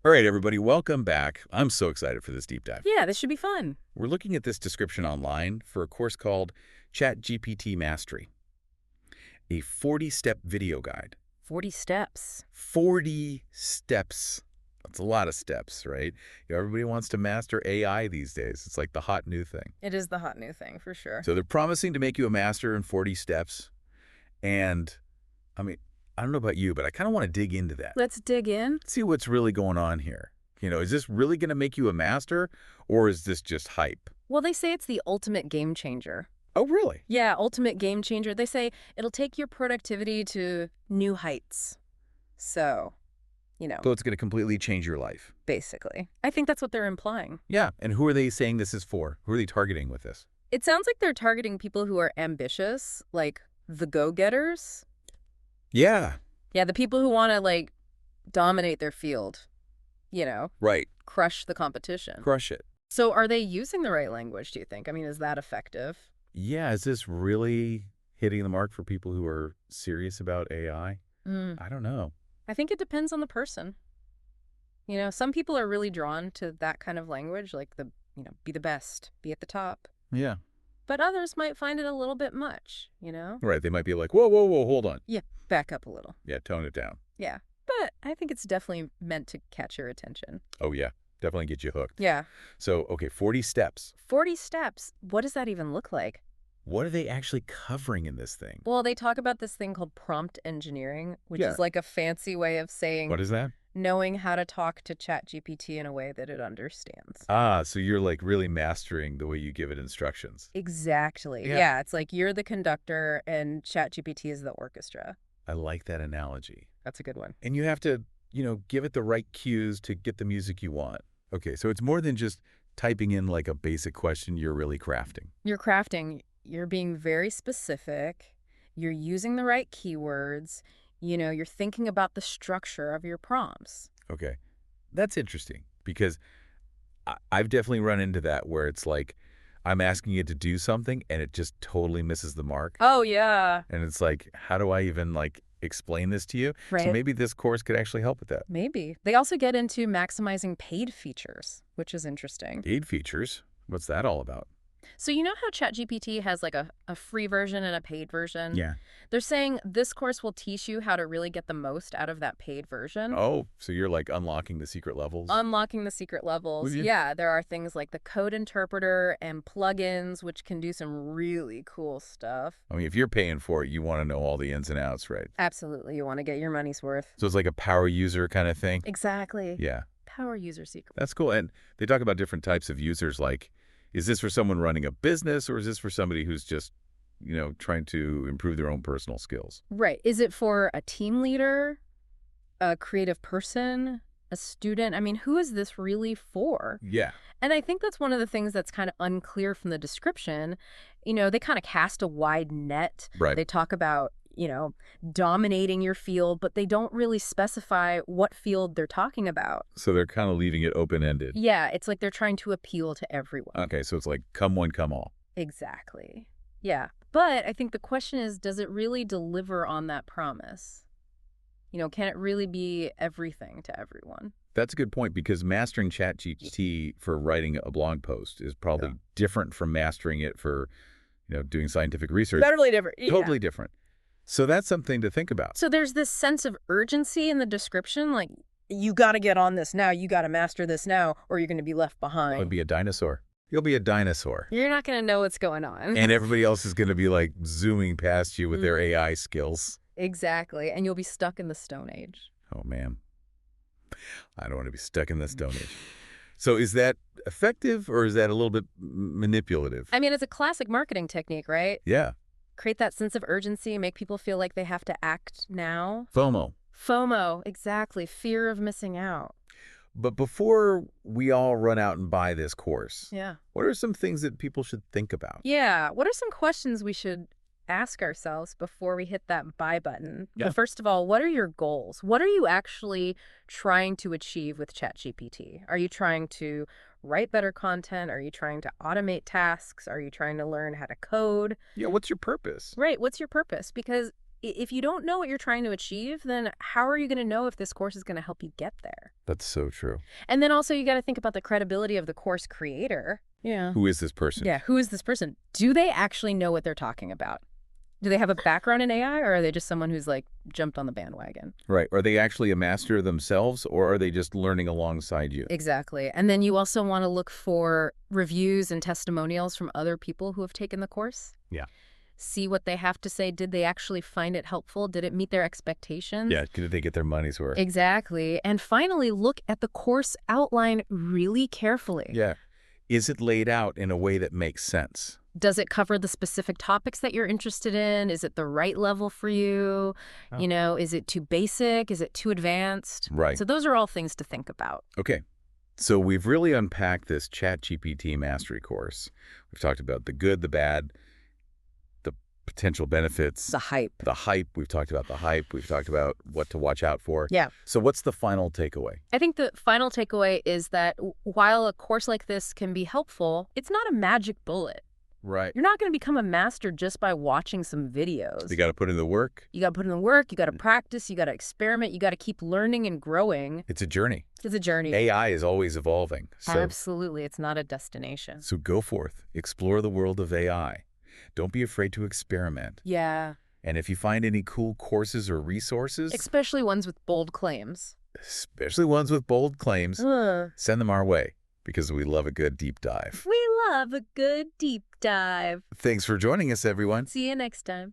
All right, everybody, welcome back. I'm so excited for this deep dive. Yeah, this should be fun. We're looking at this description online for a course called ChatGPT Mastery, a 40-step video guide. 40 steps. 40 steps. That's a lot of steps, right? Everybody wants to master AI these days. It's like the hot new thing. It is the hot new thing, for sure. So they're promising to make you a master in 40 steps. And, I mean, I don't know about you, but I kind of want to dig into that. Let's dig in. See what's really going on here. Is this really going to make you a master, or is this just hype? Well, they say it's the ultimate game changer. Oh, really? Yeah, ultimate game changer. They say it'll take your productivity to new heights. So, So it's going to completely change your life. basically. I think that's what they're implying. Yeah, and who are they saying this is for? Who are they targeting with this? It sounds like they're targeting people who are ambitious, like the go-getters. Yeah. Yeah, the people who want to, dominate their field, Right. crush the competition. Crush it. So are they using the right language, do you think? I mean, is that effective? Yeah, is this really hitting the mark for people who are serious about AI? I don't know. I think it depends on the person. Some people are really drawn to that kind of language, like be the best, be at the top. Yeah. But others might find it a little bit much, Right, they might be like, whoa, whoa, whoa, hold on. Yeah, back up a little. Yeah, tone it down. Yeah, but I think it's definitely meant to catch your attention. Oh, yeah, definitely get you hooked. Yeah. So, okay, 40 steps. 40 steps. What does that even look like? What are they actually covering in this thing? Well, they talk about this thing called prompt engineering, which Yeah. is like a fancy way of saying What is that? knowing how to talk to ChatGPT in a way that it understands. Ah, so you're like really mastering the way you give it instructions. Exactly. Yeah. Yeah, it's like you're the conductor and ChatGPT is the orchestra. I like that analogy. That's a good one. And you have to, give it the right cues to get the music you want. Okay, so it's more than just typing in like a basic question, you're really crafting. You're crafting, you're being very specific, you're using the right keywords, you're thinking about the structure of your prompts. Okay, that's interesting because I've definitely run into that where it's like I'm asking it to do something and it just totally misses the mark. Oh, yeah. And it's like, how do I even explain this to you? Right. So maybe this course could actually help with that. Maybe. They also get into maximizing paid features, which is interesting. Paid features? What's that all about? So you know how ChatGPT has like a free version and a paid version? Yeah. They're saying this course will teach you how to really get the most out of that paid version. Oh, so you're like unlocking the secret levels? Unlocking the secret levels. Yeah, there are things like the code interpreter and plugins, which can do some really cool stuff. I mean, if you're paying for it, you want to know all the ins and outs, right? Absolutely. You want to get your money's worth. So it's like a power user kind of thing? Exactly. Yeah. Power user secret. That's cool. And they talk about different types of users, like, is this for someone running a business or is this for somebody who's just, trying to improve their own personal skills? Right. Is it for a team leader, a creative person, a student? I mean, who is this really for? Yeah. And I think that's one of the things that's kind of unclear from the description. They kind of cast a wide net. Right. They talk about, dominating your field, but they don't really specify what field they're talking about. So they're kind of leaving it open-ended. Yeah, it's like they're trying to appeal to everyone. Okay, so it's like come one, come all. Exactly. Yeah. But I think the question is, does it really deliver on that promise? Can it really be everything to everyone? That's a good point because mastering ChatGPT for writing a blog post is probably different from mastering it for, doing scientific research. Totally different. Yeah. Totally different. So that's something to think about. So there's this sense of urgency in the description, like, you got to get on this now, you got to master this now, or you're going to be left behind. You'll be a dinosaur. You'll be a dinosaur. You're not going to know what's going on. And everybody else is going to be like zooming past you with their AI skills. Exactly. And you'll be stuck in the Stone Age. Oh, man. I don't want to be stuck in the Stone Age. So is that effective or is that a little bit manipulative? I mean, it's a classic marketing technique, right? Yeah. Create that sense of urgency, make people feel like they have to act now. FOMO. FOMO, exactly. Fear of missing out. But before we all run out and buy this course, Yeah. what are some things that people should think about? Yeah. What are some questions we should ask ourselves before we hit that buy button? Yeah. But first of all, what are your goals? What are you actually trying to achieve with ChatGPT? Are you trying to write better content? Are you trying to automate tasks? Are you trying to learn how to code? Yeah, what's your purpose? Right. What's your purpose? Because if you don't know what you're trying to achieve, then how are you going to know if this course is going to help you get there? That's so true. And then also you got to think about the credibility of the course creator. Yeah. Who is this person? Yeah, who is this person? Do they actually know what they're talking about? Do they have a background in AI, or are they just someone who's like jumped on the bandwagon? Right. Are they actually a master themselves, or are they just learning alongside you? Exactly. And then you also want to look for reviews and testimonials from other people who have taken the course. Yeah. See what they have to say. Did they actually find it helpful? Did it meet their expectations? Yeah. Did they get their money's worth? Exactly. And finally, look at the course outline really carefully. Yeah. Is it laid out in a way that makes sense? Does it cover the specific topics that you're interested in? Is it the right level for you? Oh. You know, is it too basic? Is it too advanced? Right. So those are all things to think about. Okay. So we've really unpacked this ChatGPT mastery course. We've talked about the good, the bad, the potential benefits. The hype. The hype. We've talked about the hype. We've talked about what to watch out for. Yeah. So what's the final takeaway? I think the final takeaway is that while a course like this can be helpful, it's not a magic bullet. Right. You're not going to become a master just by watching some videos. You got to put in the work. You got to put in the work. You got to practice. You got to experiment. You got to keep learning and growing. It's a journey. It's a journey. AI is always evolving. So, Absolutely. It's not a destination. so go forth. Explore the world of AI. Don't be afraid to experiment. Yeah. And if you find any cool courses or resources, Especially ones with bold claims. especially ones with bold claims, send them our way because we love a good deep dive. We love a good deep dive. Thanks for joining us, everyone. See you next time.